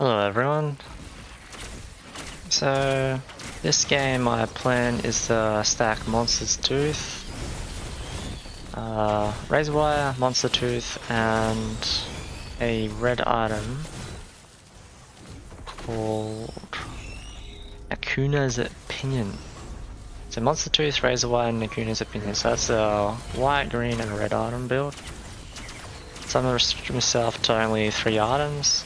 Hello everyone. So this game my plan is to stack Monster's Tooth, Razor Wire, Monster Tooth, and a red item called Akuna's Opinion. So Monster Tooth, Razor Wire, and Akuna's Opinion. So that's a white, green, and red item build. So I'm going to restrict myself to only 3 items.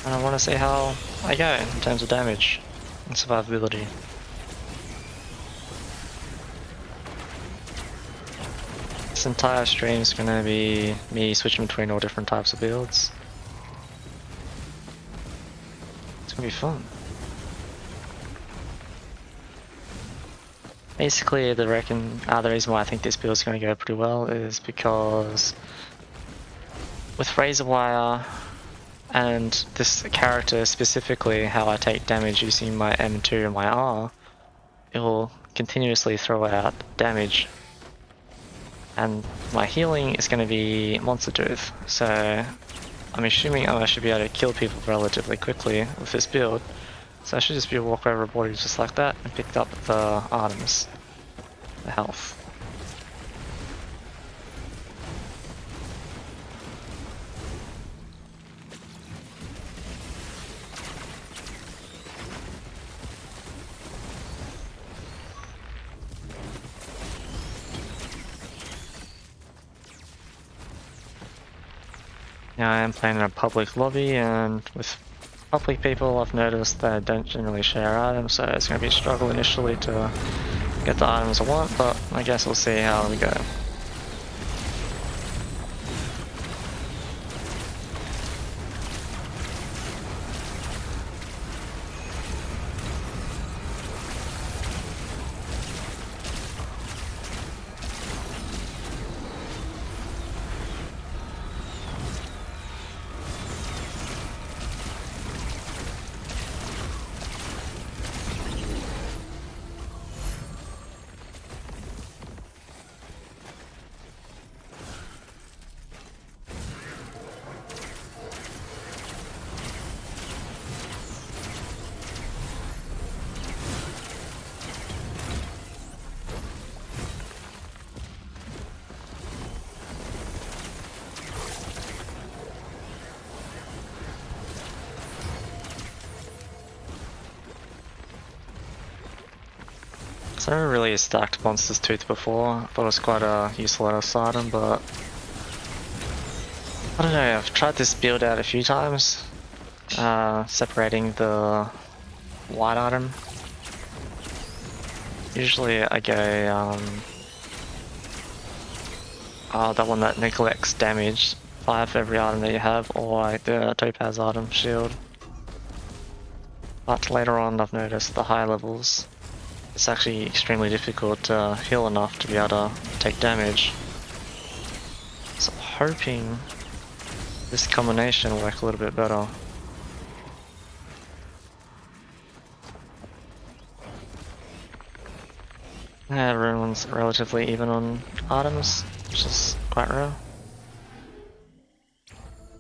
And I want to see how I go in terms of damage and survivability. This entire stream is going to be me switching between all different types of builds. It's going to be fun. Basically, the reason why I think this build is going to go pretty well is because with Razor Wire and this character specifically, how I take damage using my M2 and my R, it will continuously throw out damage. And my healing is going to be Monster Tooth, so I'm assuming I should be able to kill people relatively quickly with this build. So I should just be able to walk over bodies just like that and pick up the items, the health. Now I am playing in a public lobby, and with public people I've noticed they don't generally share items, so it's going to be a struggle initially to get the items I want, but I guess we'll see how we go. So I never really stacked Monster's Tooth before. I thought it was quite a useful item, but I don't know, I've tried this build out a few times, separating the white item. Usually I go that one that neglects damage, 5 for every item that you have, or like the Topaz item, shield. But later on I've noticed the higher levels, it's actually extremely difficult to heal enough to be able to take damage. So I'm hoping this combination will work a little bit better. Yeah, everyone's relatively even on items, which is quite rare.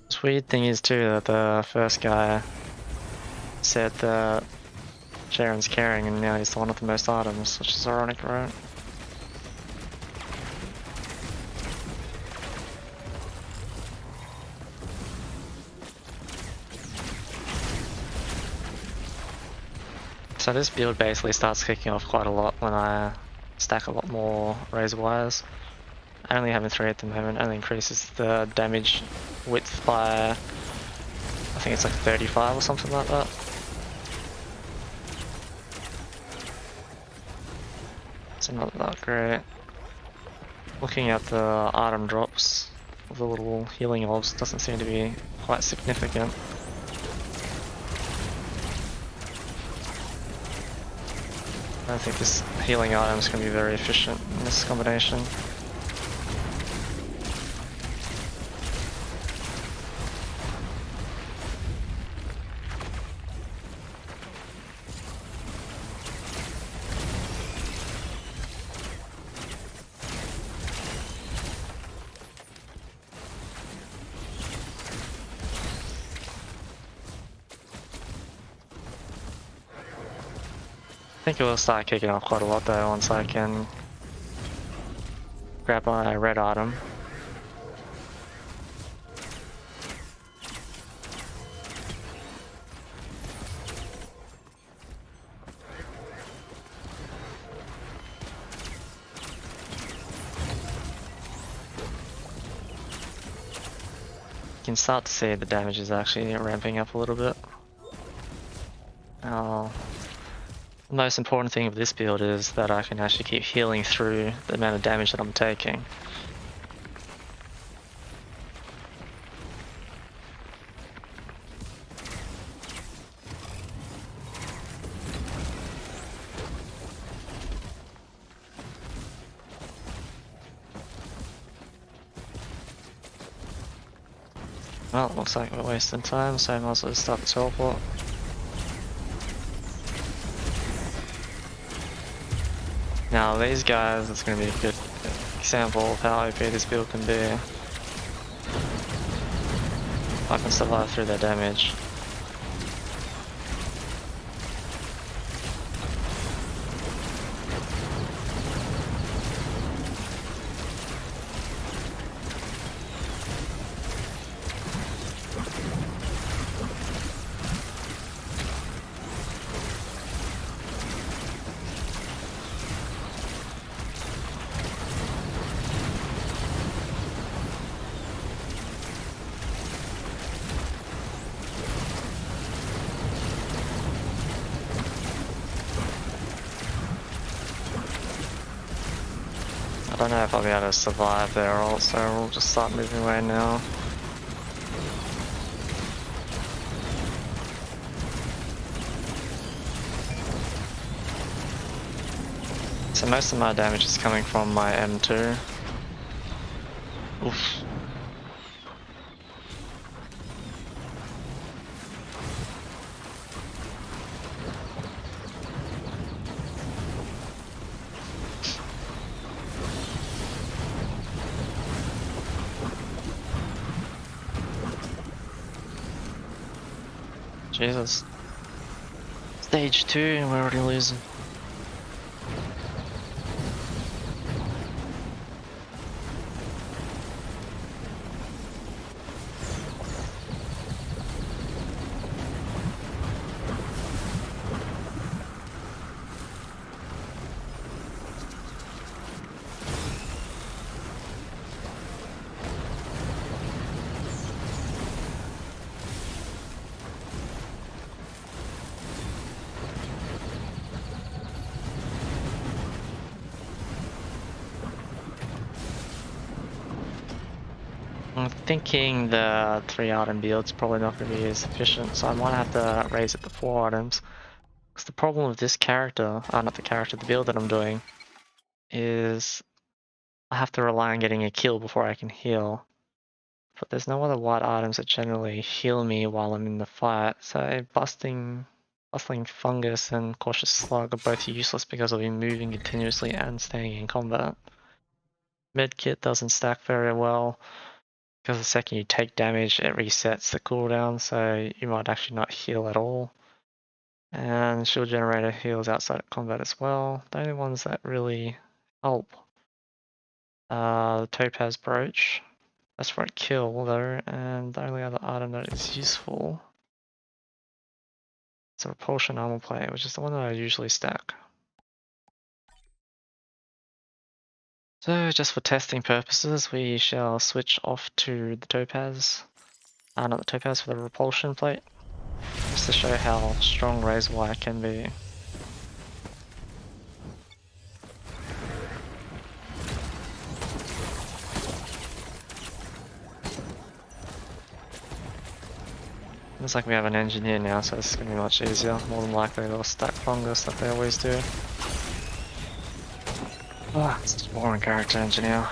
This weird thing is too that the first guy said that Sharon's carrying and now he's the one with the most items, which is ironic, right? So this build basically starts kicking off quite a lot when I stack a lot more Razor Wires. I only have 3 at the moment, only increases the damage width by, I think it's like 35 or something like that. So not that great. Looking at the item drops of the little healing orbs doesn't seem to be quite significant. I don't think this healing item is going to be very efficient in this combination. think it will start kicking off quite a lot though once I can grab my red item. You can start to see the damage is actually ramping up a little bit. The most important thing of this build is that I can actually keep healing through the amount of damage that I'm taking. Well, looks like we're wasting time, so I might as well start the teleport. Now these guys, it's going to be a good example of how OP this build can be. I can survive through their damage. I don't know if I'll be able to survive there also, we'll just start moving away now. So most of my damage is coming from my M2. Oof. Jesus. Stage 2 and we're already losing. I'm thinking the 3 item build's probably not going to be as efficient, so I might have to raise it to 4 items. Because the problem with this character, not the character, the build that I'm doing, is I have to rely on getting a kill before I can heal. But there's no other white items that generally heal me while I'm in the fight, so Bustling Fungus and Cautious Slug are both useless because I'll be moving continuously and staying in combat. Medkit doesn't stack very well. Because the second you take damage, it resets the cooldown, so you might actually not heal at all. And Shield Generator heals outside of combat as well. The only ones that really help the Topaz Brooch. That's for a kill though, and the only other item that is useful is a Repulsion Armor Plate, which is the one that I usually stack. So just for testing purposes, we shall switch off to the Topaz. Not the Topaz, for the Repulsion Plate. Just to show how strong Razorwire can be. Looks like we have an engineer now, so this is going to be much easier. More than likely they'll stack Fungus like they always do. It's just boring character engineer.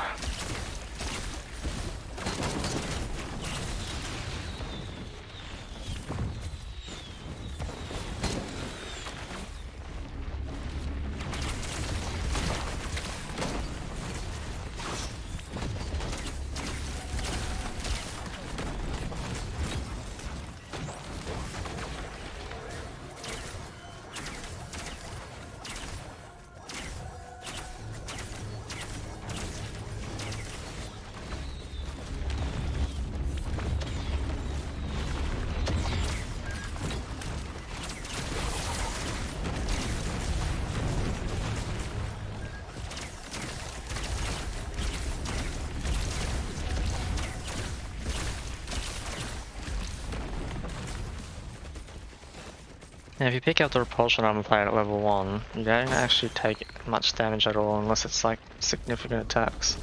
Now if you pick up the repulsion armor plate at level 1, you don't actually take much damage at all unless it's like significant attacks.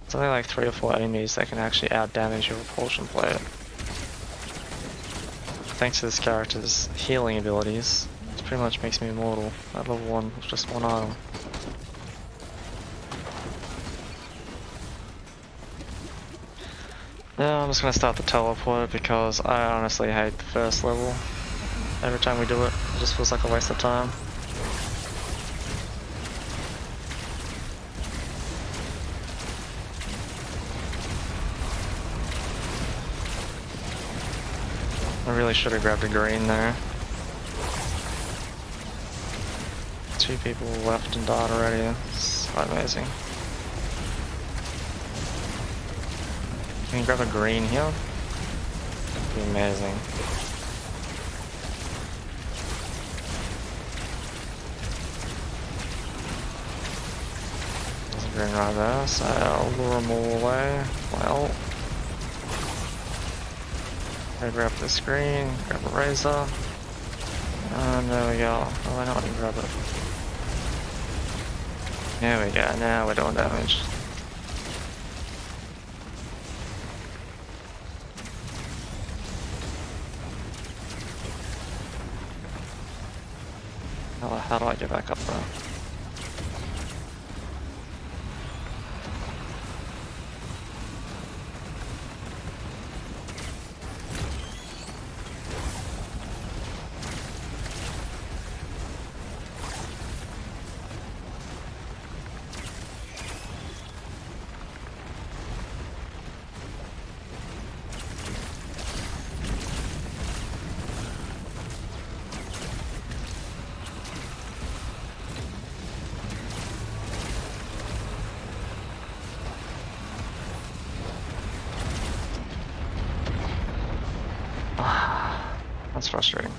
It's only like 3 or 4 enemies that can actually out-damage your repulsion plate. Thanks to this character's healing abilities, it pretty much makes me immortal at level 1 with just one item. Now I'm just gonna start the teleport because I honestly hate the first level. Every time we do it, it just feels like a waste of time. I really should have grabbed a green there. 2 people left and died already. It's quite amazing. Can you grab a green here? That'd be amazing. There's a green right there, so I'll lure them all away. Well, I grab this green, grab a razor, and there we go. Oh, I know I can grab it. There we go, now we're doing damage. How do I get back up there? That's frustrating.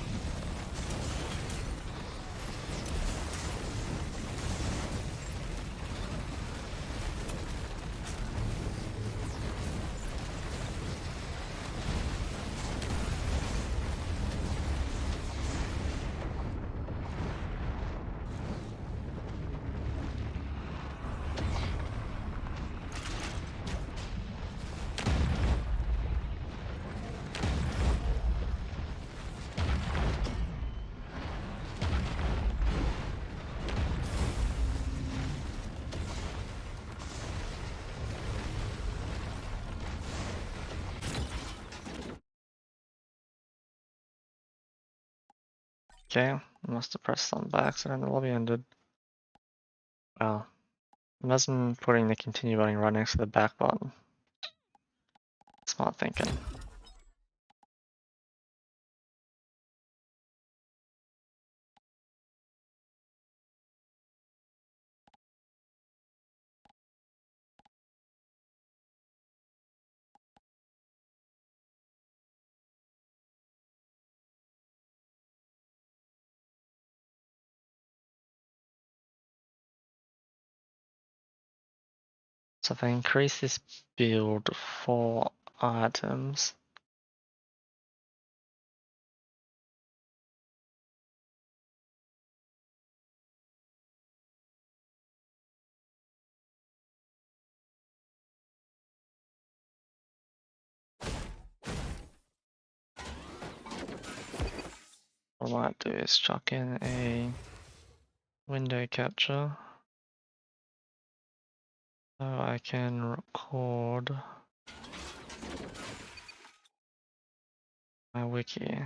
Okay, I must have pressed something by accident, the lobby ended. Wow. Imagine putting the continue button right next to the back button. Smart thinking. So if I increase this build 4 items, what I might do is chuck in a window capture so I can record my wiki.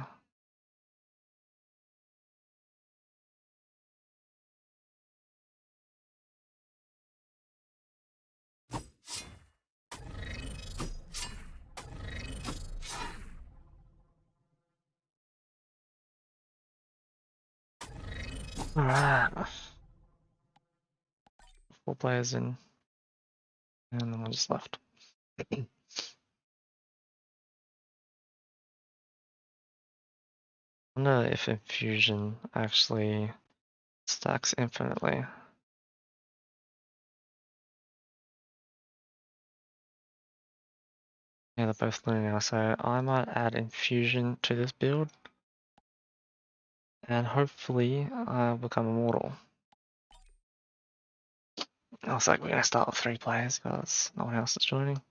Alright. 4 players in, and then one just left. I wonder if infusion actually stacks infinitely. Yeah, they're both linear, so I might add infusion to this build And hopefully I'll become immortal. Looks like we're gonna start with 3 players because no one else is joining.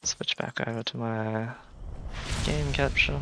Switch back over to my game capture.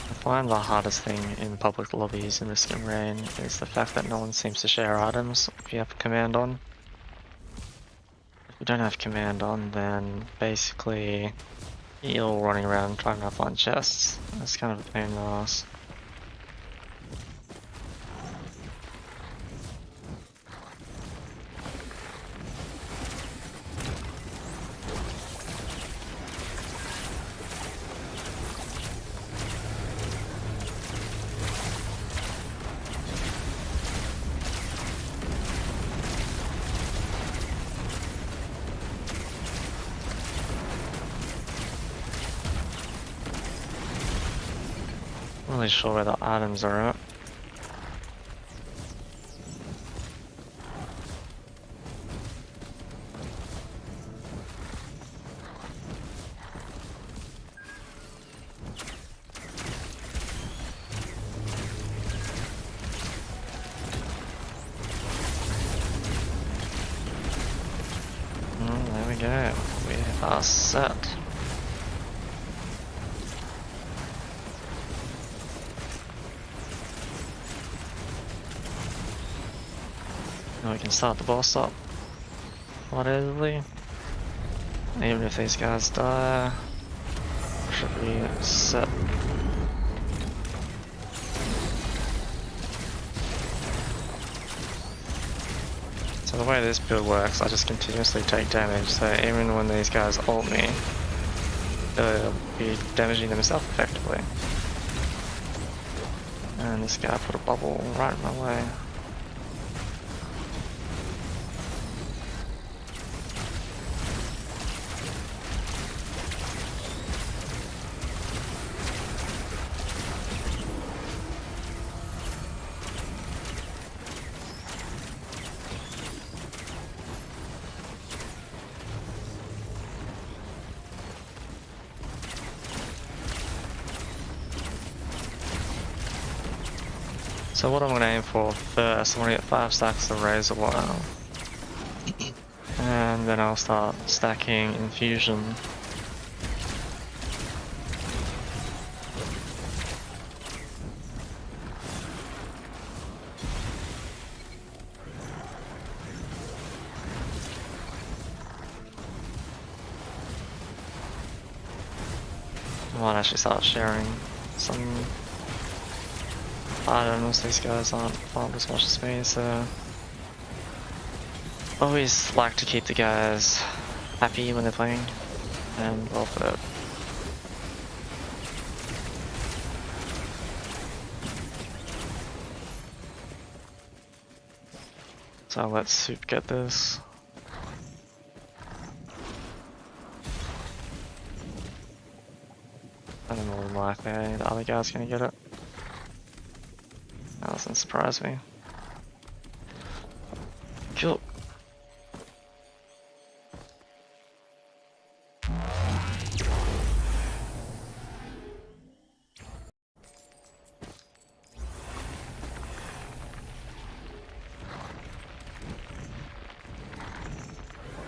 I find the hardest thing in public lobbies in this domain is the fact that no one seems to share items if you have command on. If you don't have command on, then basically you're all running around trying to find chests. That's kind of a pain in the ass. Not really sure where the items are at. There we go. We are set. Now we can start the boss up quite easily. Even if these guys die, should be set. So the way this build works, I just continuously take damage, so even when these guys ult me, they'll be damaging themselves effectively. And this guy put a bubble right in my way. So what I'm going to aim for first, I want to get 5 stacks of Razor Wire. And then I'll start stacking Infusion. I might actually start sharing some items. These guys aren't farmed as much as me, so always like to keep the guys happy when they're playing and well fed. So I'll let Soup get this. And more than likely the other guy's gonna get it. That doesn't surprise me. Cool.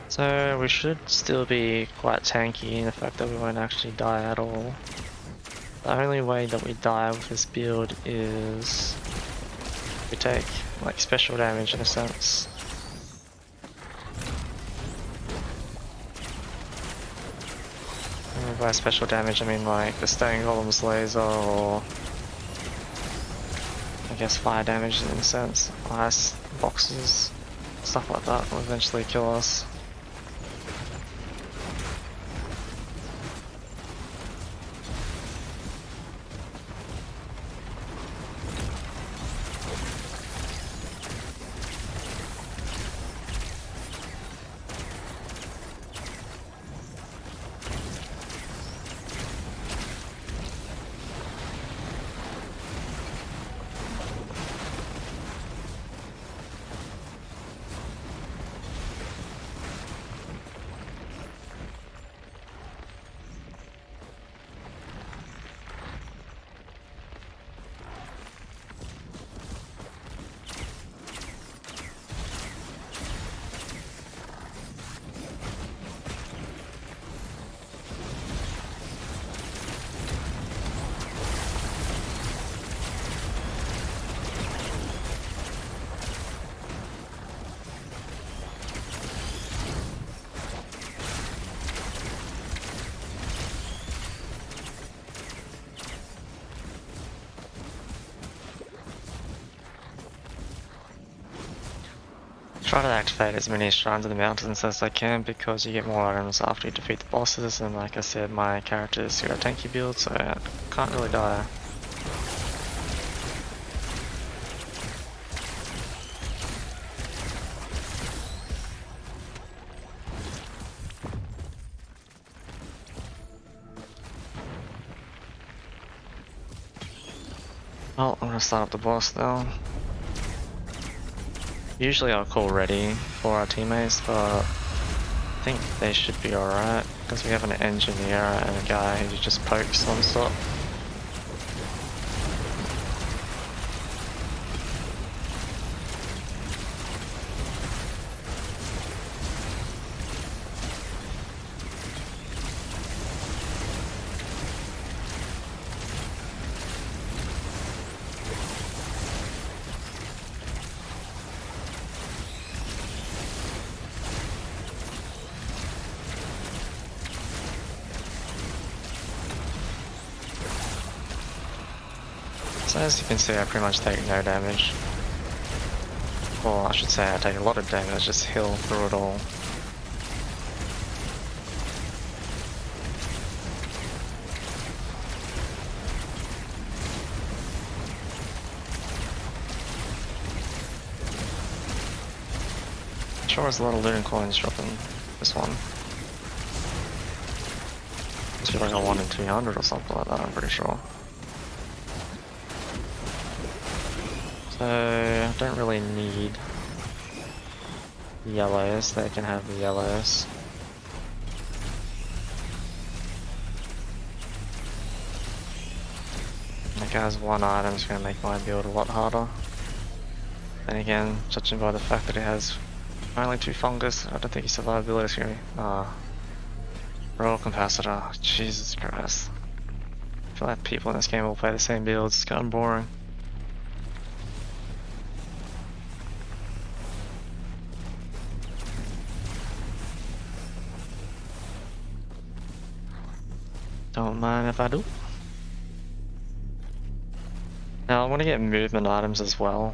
So we should still be quite tanky in the fact that we won't actually die at all. The only way that we die with this build is we take like special damage in a sense. by special damage, I mean like the Stone Golem's laser, or I guess fire damage in a sense. Ice boxes, stuff like that will eventually kill us. Try to activate as many shrines of the mountains as I can because you get more items after you defeat the bosses, and like I said, my character's got a tanky build, so I can't really die. Well, I'm gonna start up the boss now. Usually I'll call ready for our teammates, but I think they should be alright, because we have an engineer and a guy who just pokes non-stop. So as you can see, I pretty much take no damage. Or I should say I take a lot of damage, I just heal through it all. Sure there's a lot of looting coins dropping this one. It's like a 1 in 200 or something like that, I'm pretty sure. So, I don't really need yellows, they can have the yellows. That guy's one item is going to make my build a lot harder. Then again, judging by the fact that it has only 2 fungus, I don't think his survivability is going to be... Royal Capacitor, Jesus Christ. I feel like people in this game all play the same builds, it's kind of boring. Don't mind if I do. Now I want to get movement items as well,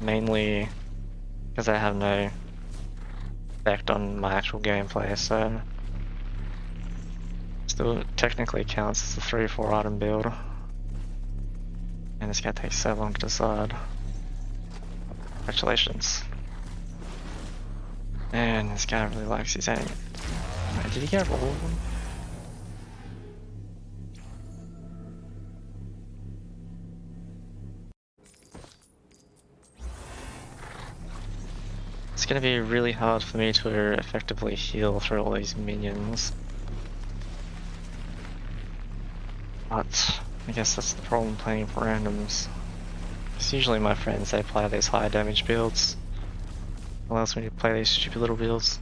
mainly because they have no effect on my actual gameplay, so still technically counts as a 3 or 4 item build. And this guy takes so long to decide. Congratulations. And this guy really likes his aim. Wait, did he get all of them? It's gonna be really hard for me to effectively heal through all these minions. But I guess that's the problem playing for randoms. It's usually my friends, they play these high damage builds. Or else when you play these stupid little builds.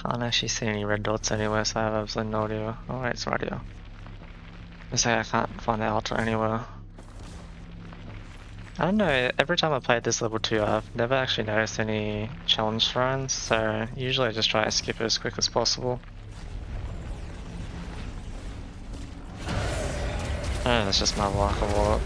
Can't actually see any red dots anywhere, so I have absolutely no idea. Oh wait, it's right here. I say I can't find the altar anywhere. I don't know, every time I played this level 2 I've never actually noticed any challenge shrines, so usually I just try to skip it as quick as possible. Oh, that's just my luck or what.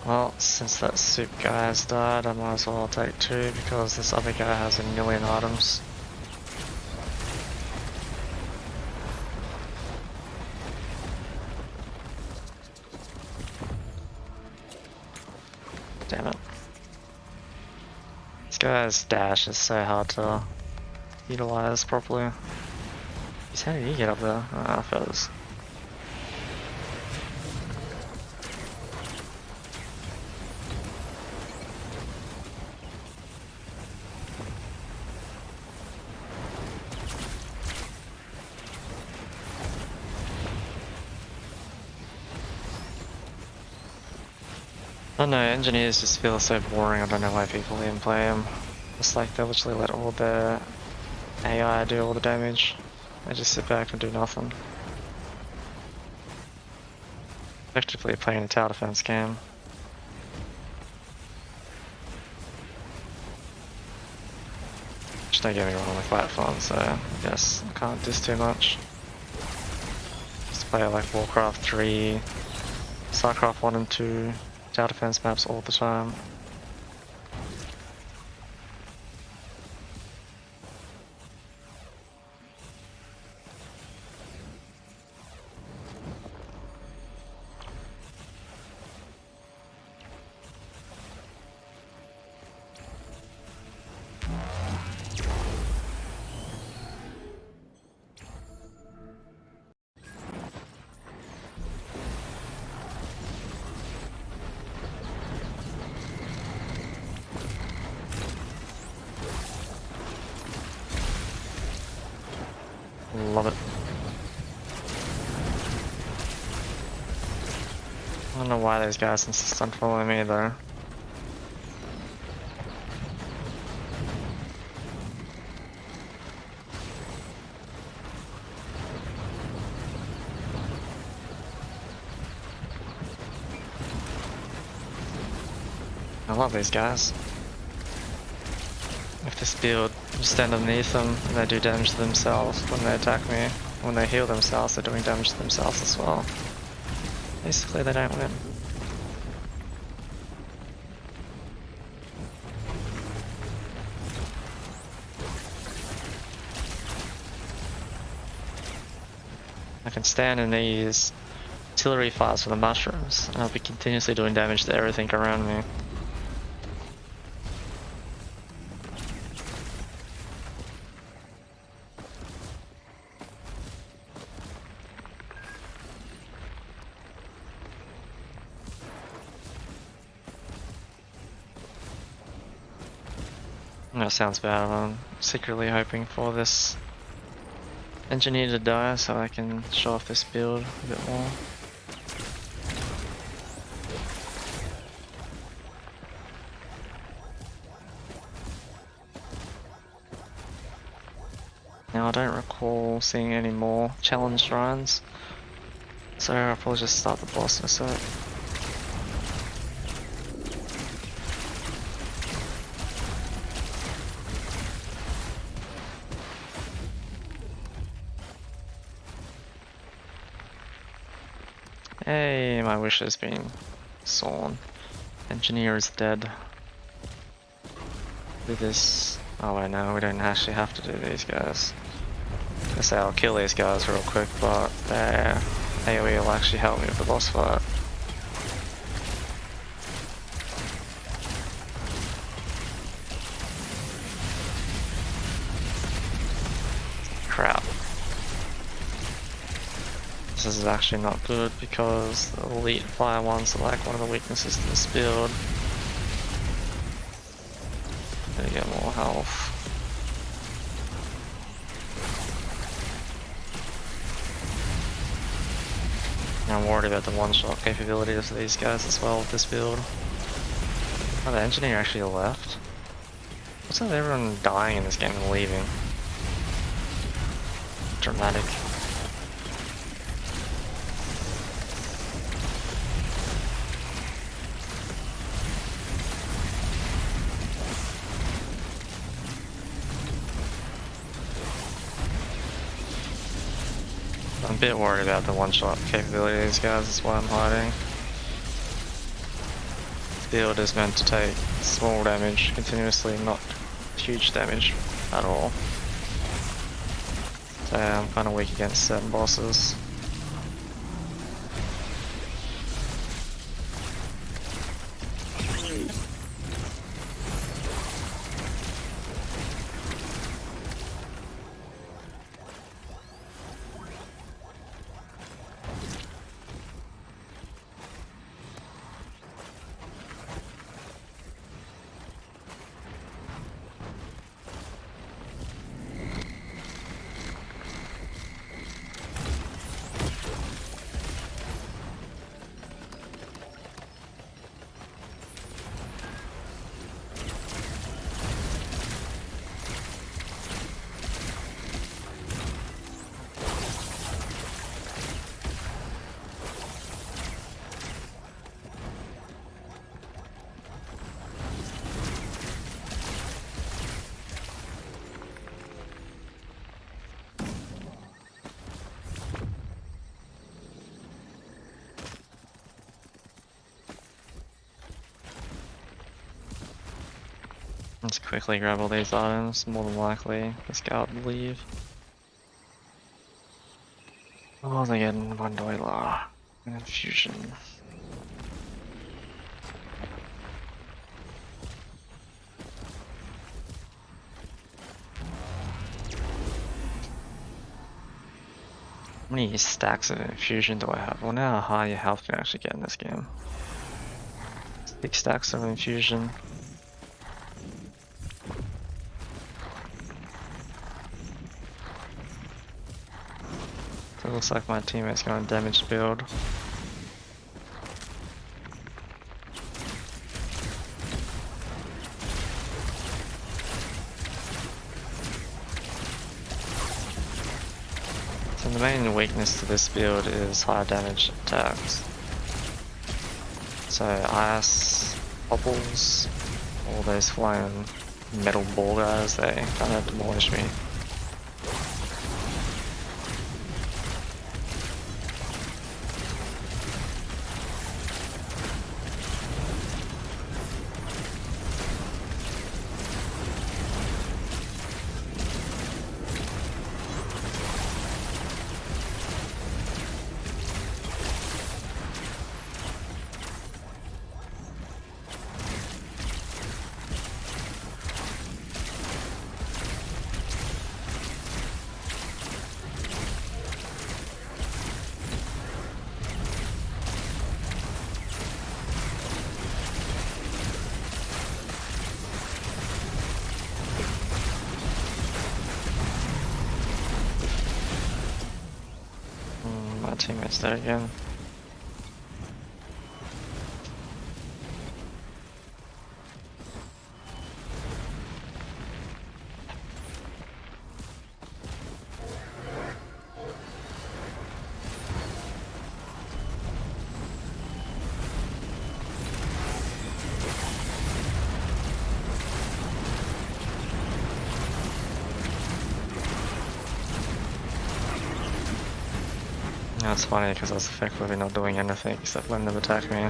Well, since that soup guy has died, I might as well take 2 because this other guy has a million items. Damn it. This guy's dash is so hard to utilize properly. How did he get up there? Ah, feathers. I don't know, engineers just feel so boring, I don't know why people even play them. It's like they literally let all their AI do all the damage. They just sit back and do nothing. Effectively playing a tower defense game. Just don't get me wrong, like quite fun, so yes, I can't diss too much. Just play like Warcraft 3, StarCraft 1 and 2, tower defense maps all the time. Love it. I don't know why these guys insist on following me though. I love these guys. If this build, just stand underneath them and they do damage to themselves when they attack me. When they heal themselves, they're doing damage to themselves as well. Basically, they don't win. I can stand in these artillery fires for the mushrooms, and I'll be continuously doing damage to everything around me. That sounds bad, I'm secretly hoping for this engineer to die so I can show off this build a bit more. Now I don't recall seeing any more challenge shrines, so I'll probably just start the boss in a sec. Hey, my wish has been sown. Engineer is dead. Do this. Oh wait, no, we don't actually have to do these guys. I say I'll kill these guys real quick, but their AoE will actually help me with the boss fight. Crap. This this is actually not good because the elite fire ones are like one of the weaknesses to this build. Gonna get more health. I'm worried about the one-shot capabilities of these guys as well with this build. Oh, the engineer actually left? What's with everyone dying in this game and leaving? Dramatic. I'm a bit worried about the one-shot capability of these guys, that's why I'm hiding. The build is meant to take small damage continuously, not huge damage at all. So yeah, I'm kinda weak against certain bosses. Let's quickly grab all these items, more than likely this guy will leave. Oh, they're getting one Doiler and infusion. How many stacks of infusion do I have? I wonder how high your health can actually get in this game. 6 stacks of infusion. So it looks like my teammate's going damage build. So the main weakness to this build is high damage attacks. So ice, bubbles, all those flying metal ball guys, they kind of demolish me. My teammate's there again. That's funny because I was effectively not doing anything except letting them attack me.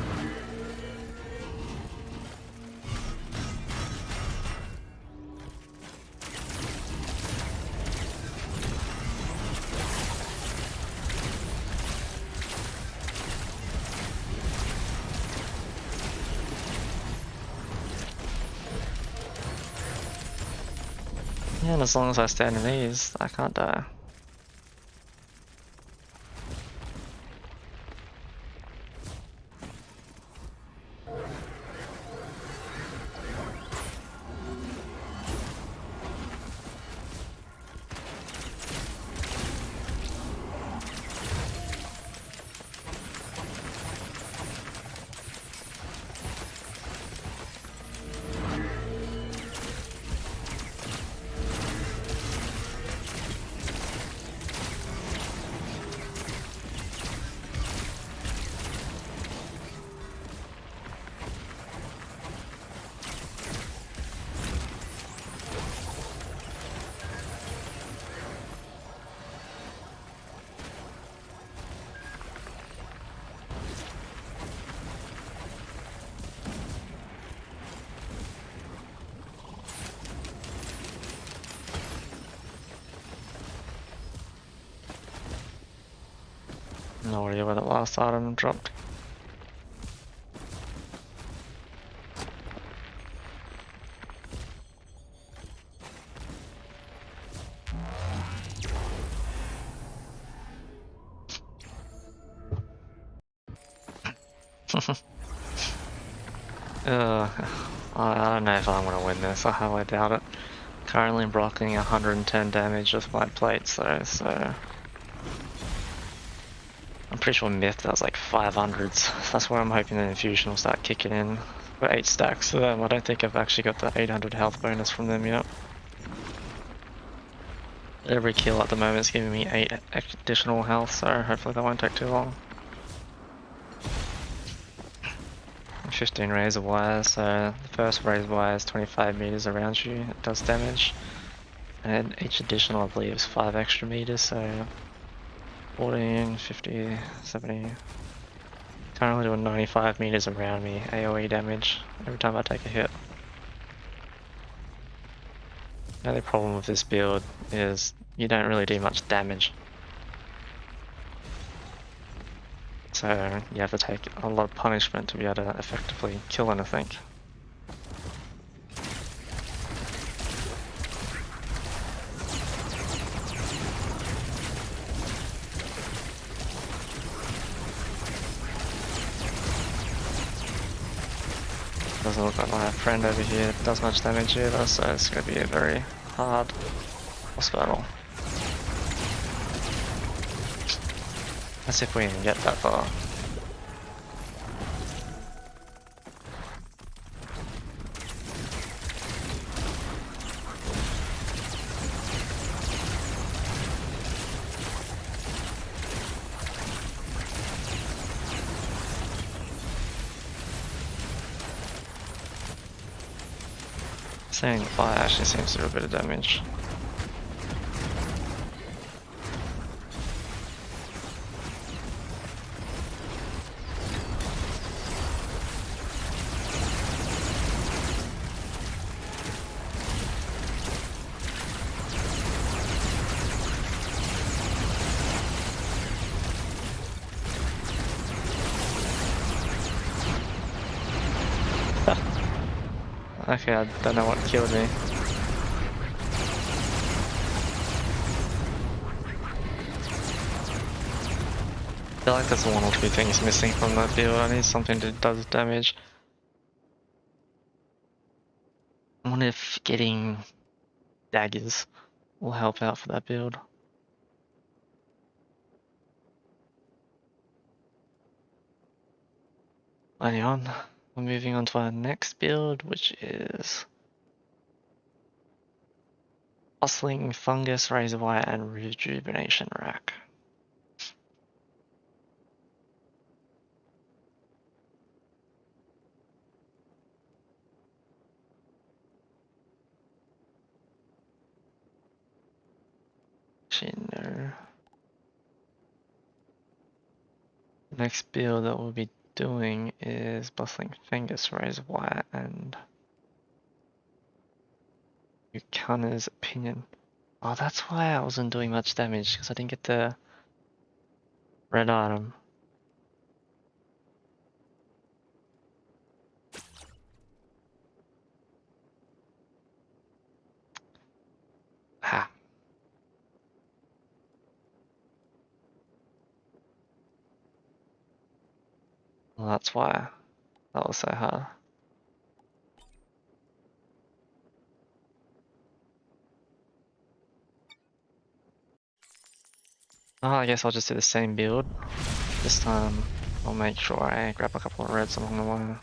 Yeah, and as long as I stand in these, I can't die. No idea where that last item dropped. I don't know if I'm gonna win this. I highly doubt it. Currently blocking 110 damage with my plates though, so I'm pretty sure Myth does like 500s. That's where I'm hoping the infusion will start kicking in. Got 8 stacks to them. I don't think I've actually got the 800 health bonus from them yet. Every kill at the moment is giving me 8 additional health, so hopefully that won't take too long. 15 razor wires, so the first razor wire is 25 meters around you, it does damage. And each additional I believe is 5 extra meters, so 14, 50, 70. Currently doing 95 meters around me AoE damage every time I take a hit. The only problem with this build is you don't really do much damage. So you have to take a lot of punishment to be able to effectively kill anything. Doesn't look like my friend over here does much damage either, so it's going to be a very hard boss battle. Let's see if we even get that far. Saying fire actually seems to do a bit of damage. Okay, I don't know what killed me. I feel like there's one or two things missing from that build. I need something that does damage. I wonder if getting daggers will help out for that build. Moving on. We're moving on to our next build, which is Bustling Fungus, Razor Wire, and Rejuvenation Rack. Actually, no. Next build that we'll be doing is Bustling Fungus, Razor Wire, and Yukana's Opinion. Oh, that's why I wasn't doing much damage, because I didn't get the red item. Ha. Well, that's why that was so hard. Oh, I guess I'll just do the same build. This time I'll make sure I grab a couple of reds along the way.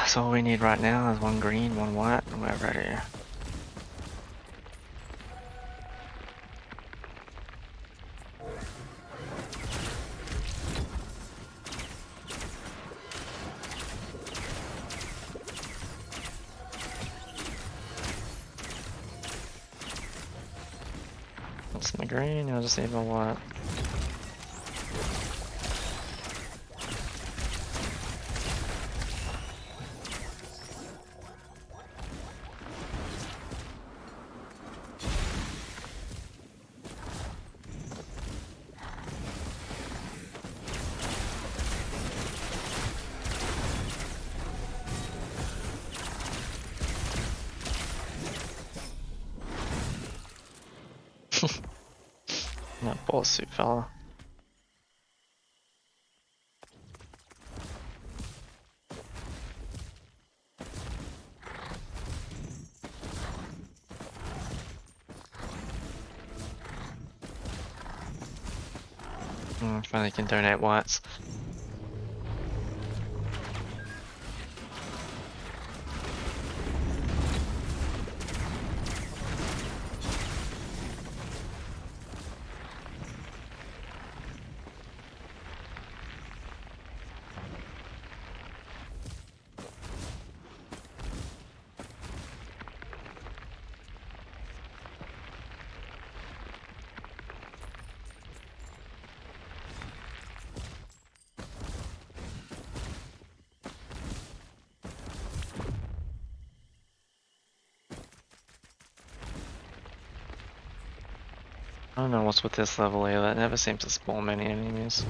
So all we need right now is one green, one white, and we're ready. It's in the green, I just need my white. That ball suit fella. Finally can donate whites. I don't know what's with this level either, it never seems to spawn many enemies.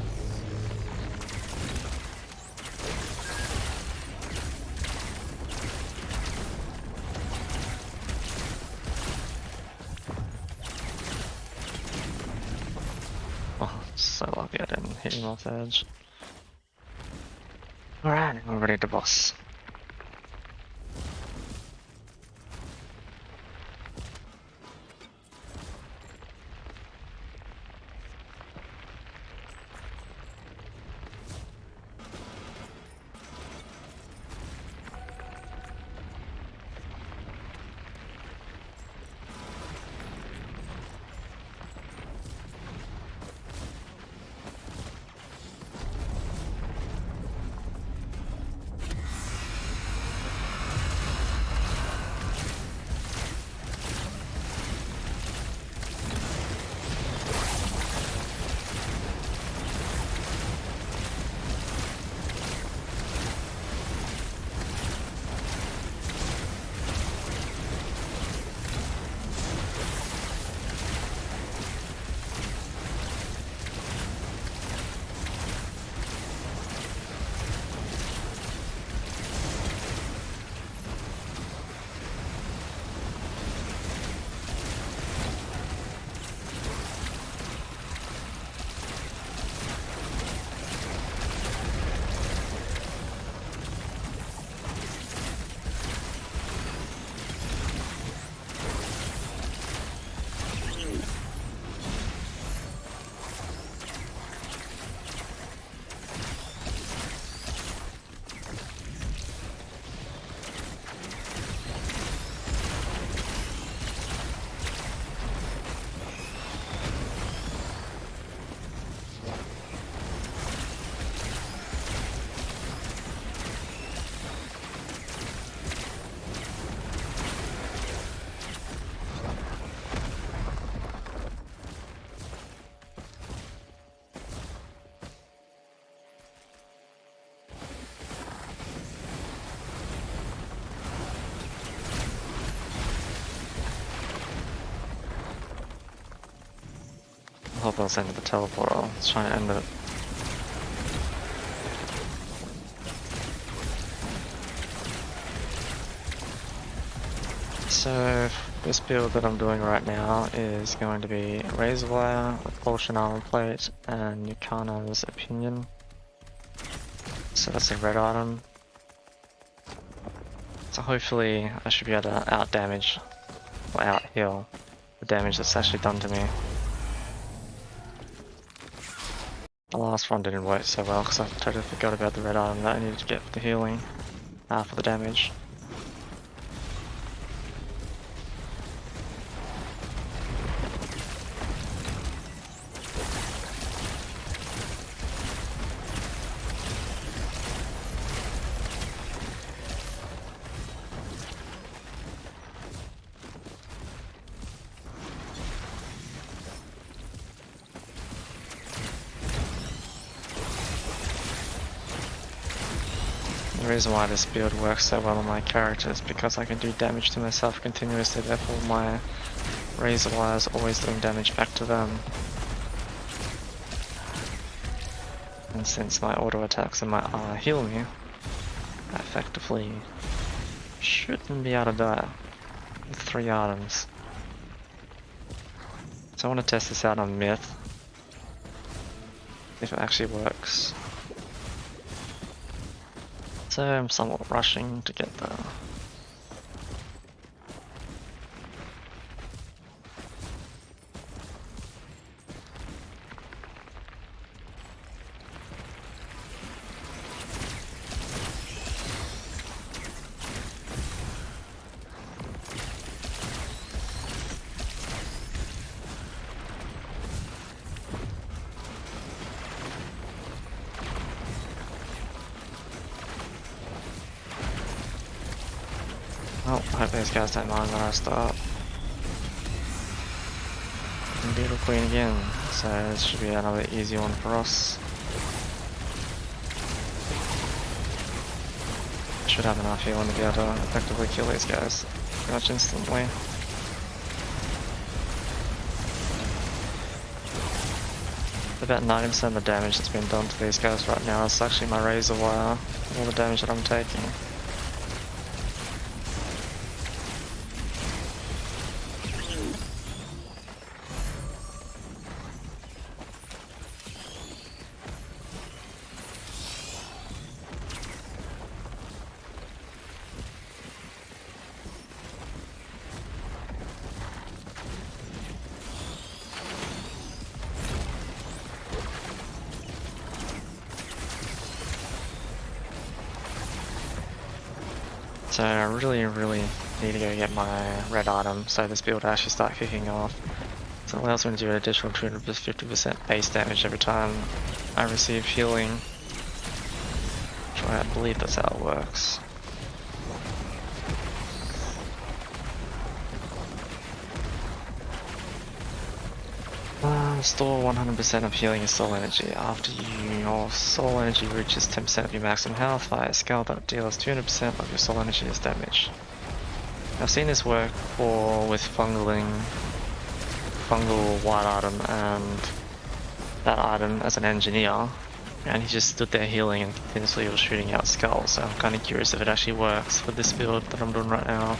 Oh, so lucky I didn't hit him off the edge. Alright, we're ready to boss. I hope I'll send the teleporter. Let's try and end it. So, this build that I'm doing right now is going to be Razor Wire with Potion Armor Plate and Yukana's Opinion. So that's a red item. So hopefully I should be able to out damage or out heal the damage that's actually done to me. The last one didn't work so well because I totally forgot about the red item that I needed to get for the healing, for the damage. reason why this build works so well on my character is because I can do damage to myself continuously, therefore my razor wire is always doing damage back to them. And since my auto attacks and my heal me, I effectively shouldn't be able to die with 3 items. So I want to test this out on Myth, if it actually works. So I'm somewhat rushing to get there. Oh, I hope these guys don't mind when I start. And Beetle Queen again, so this should be another easy one for us. Should have enough healing to be able to effectively kill these guys pretty much instantly. About 90% of the damage that's been done to these guys right now is actually my razor wire, all the damage that I'm taking. So I really need to go get my red item so this build actually start kicking off. So it allows me to do an additional 250% base damage every time I receive healing. So I believe that's how it works. Store 100% of healing and soul energy. After your soul energy reaches 10% of your maximum health via a skill that deals 200% of your soul energy as damage. I've seen this work before with fungal white item and that item as an engineer, and he just stood there healing and continuously was shooting out skulls, so I'm kind of curious if it actually works for this build that I'm doing right now.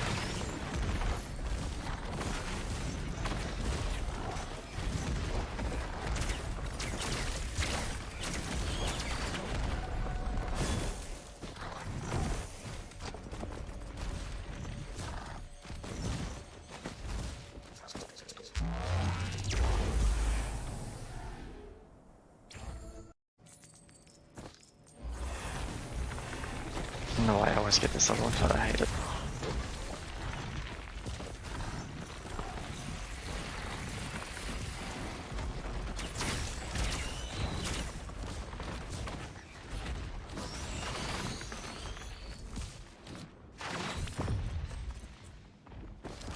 No, I always get this other one, but I hate it.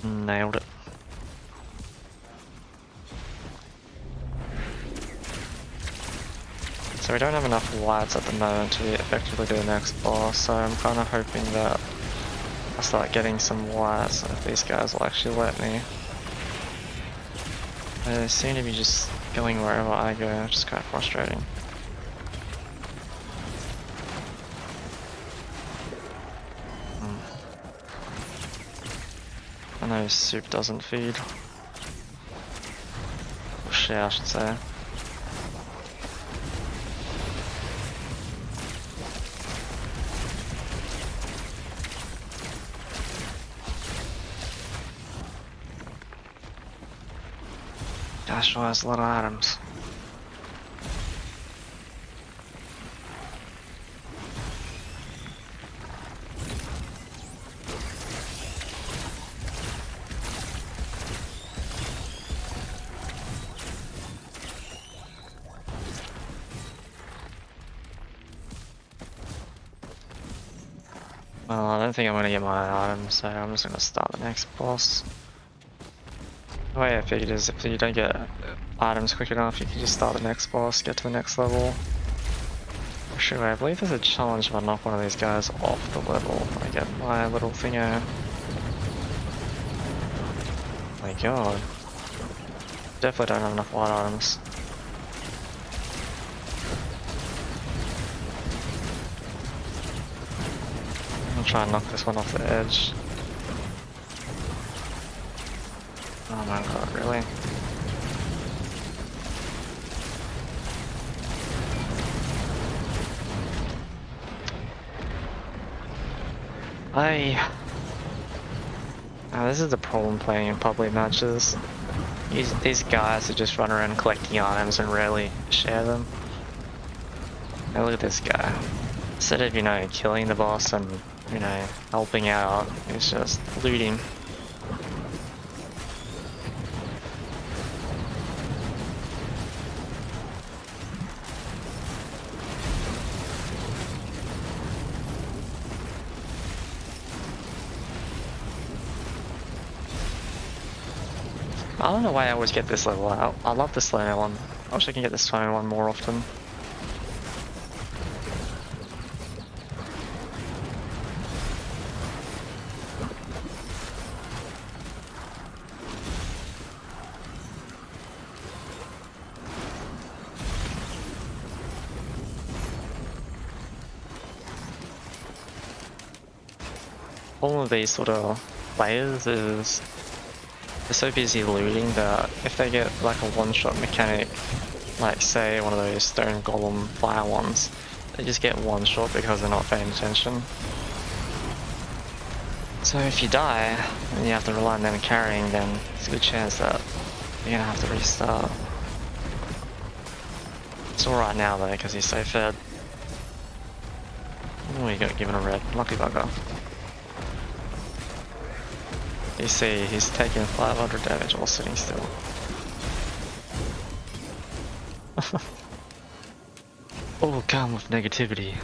Nailed it. So we don't have enough whites at the moment to effectively do the next boss, so I'm kind of hoping that I start getting some whites if these guys will actually let me. They seem to be just going wherever I go, which is kind of frustrating. I know soup doesn't feed. Or share, I should say. Gosh, sure has a lot of items. Well, I don't think I'm gonna get my items, so I'm just gonna start the next boss. The way I figured is if you don't get items quick enough, you can just start the next boss, get to the next level. Sure, I believe there's a challenge if I knock one of these guys off the level. I get my little thingo. My god. Definitely don't have enough white items. I'll try and knock this one off the edge. Oh my god, really? Now this is the problem playing in public matches. These guys who just run around collecting items and rarely share them. Now look at this guy. Instead of, you know, killing the boss and, you know, helping out, he's just looting. I don't know why I always get this level out. I love the Slayer one. I wish I can get this Tome one more often. All of these sort of players is they're so busy looting that if they get like a one-shot mechanic, like say one of those stone golem fire ones, they just get one shot because they're not paying attention. So if you die and you have to rely on them carrying, then it's a good chance that you're gonna have to restart. It's alright now though because he's so fed. Oh, he got given a red. Lucky bugger. You see, he's taking 500 damage while sitting still. All come with negativity. I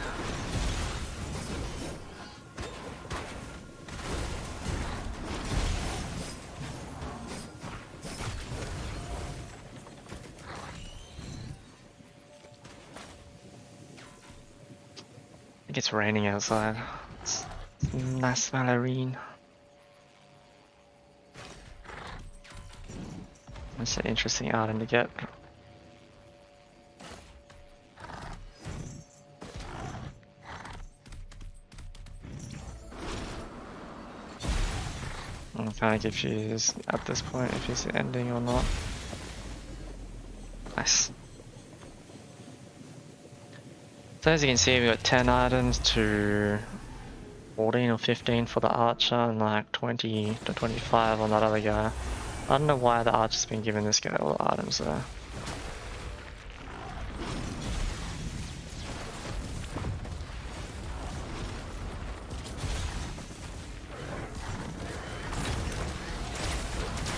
think it's raining outside. It's nice ballerine. It's an interesting item to get. I'm kind of confused at this point if he's ending or not. Nice. So as you can see, we got 10 items to 14 or 15 for the archer and like 20 to 25 on that other guy. I don't know why the archer's been given this guy all the items there.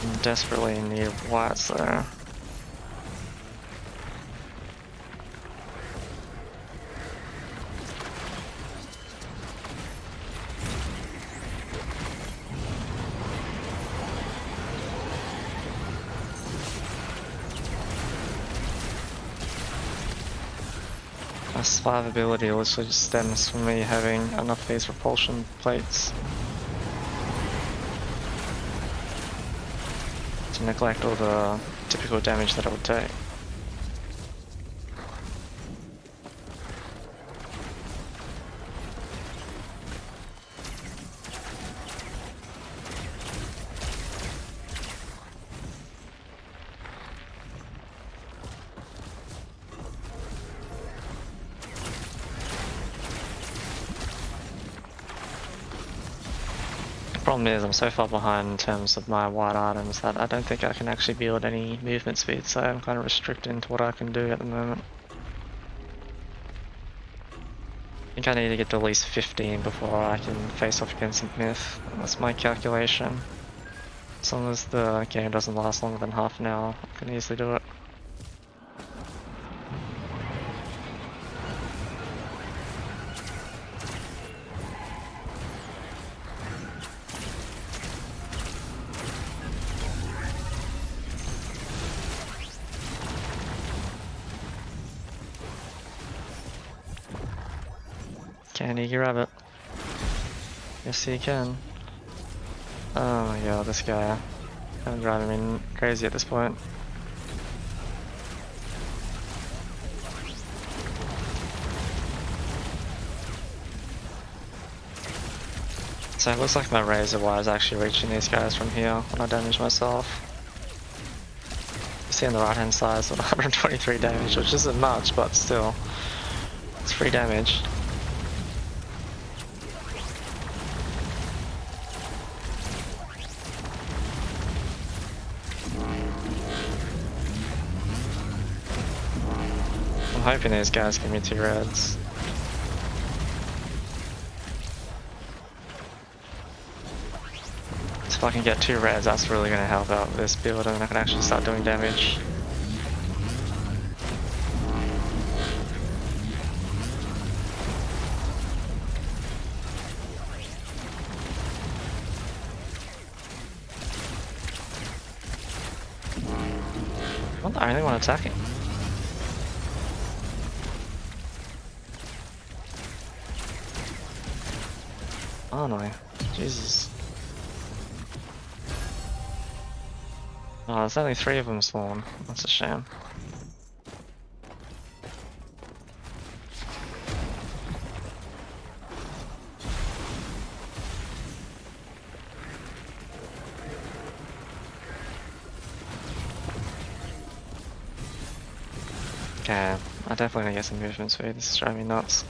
I'm desperately in need of whites there. My survivability also just stems from me having enough of these repulsion plates to neglect all the typical damage that it would take. Problem is, I'm so far behind in terms of my white items that I don't think I can actually build any movement speed, so I'm kind of restricted to what I can do at the moment. I think I need to get to at least 15 before I can face off against Myth. That's my calculation. As long as the game doesn't last longer than half an hour, I can easily do it. Can he grab it? Yes, he can. Oh my god, this guy. I'm driving me crazy at this point. So it looks like my razor wire is actually reaching these guys from here when I damage myself. You see on the right hand side, it's 123 damage, which isn't much, but still, it's free damage. I'm hoping these guys give me 2 reds. If I can get 2 reds, that's really going to help out this build, and I can actually start doing damage. I'm not the only one attacking. Oh no, Jesus. Oh, there's only 3 of them spawn. That's a shame. Okay, I definitely gonna get some movement speed. This is driving me nuts.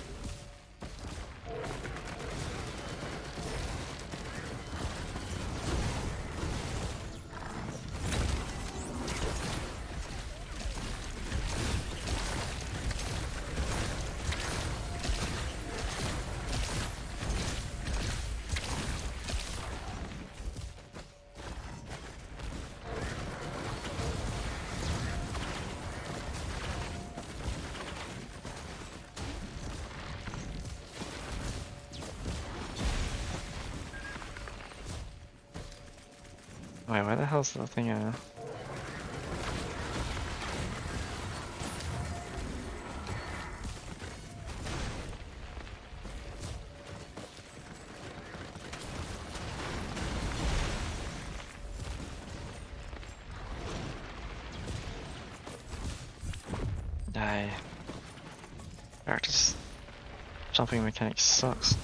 Wait, where the hell's the thing at? Die. Character's jumping mechanic sucks.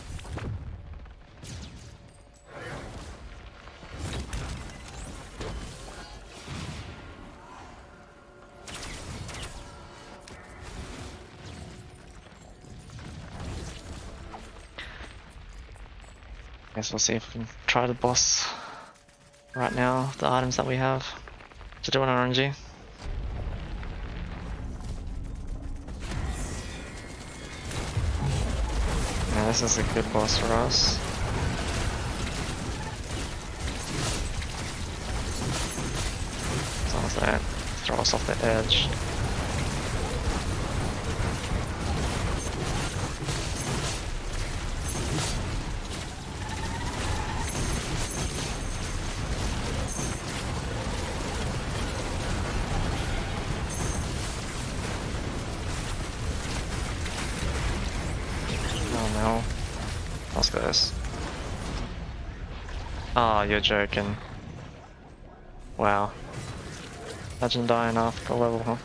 Guess we'll see if we can try the boss right now, the items that we have to do an RNG. Yeah, this is a good boss for us. As long as they don't throw us off the edge. No. Let's go this. Oh, you're joking. Wow. Imagine dying after a level, huh?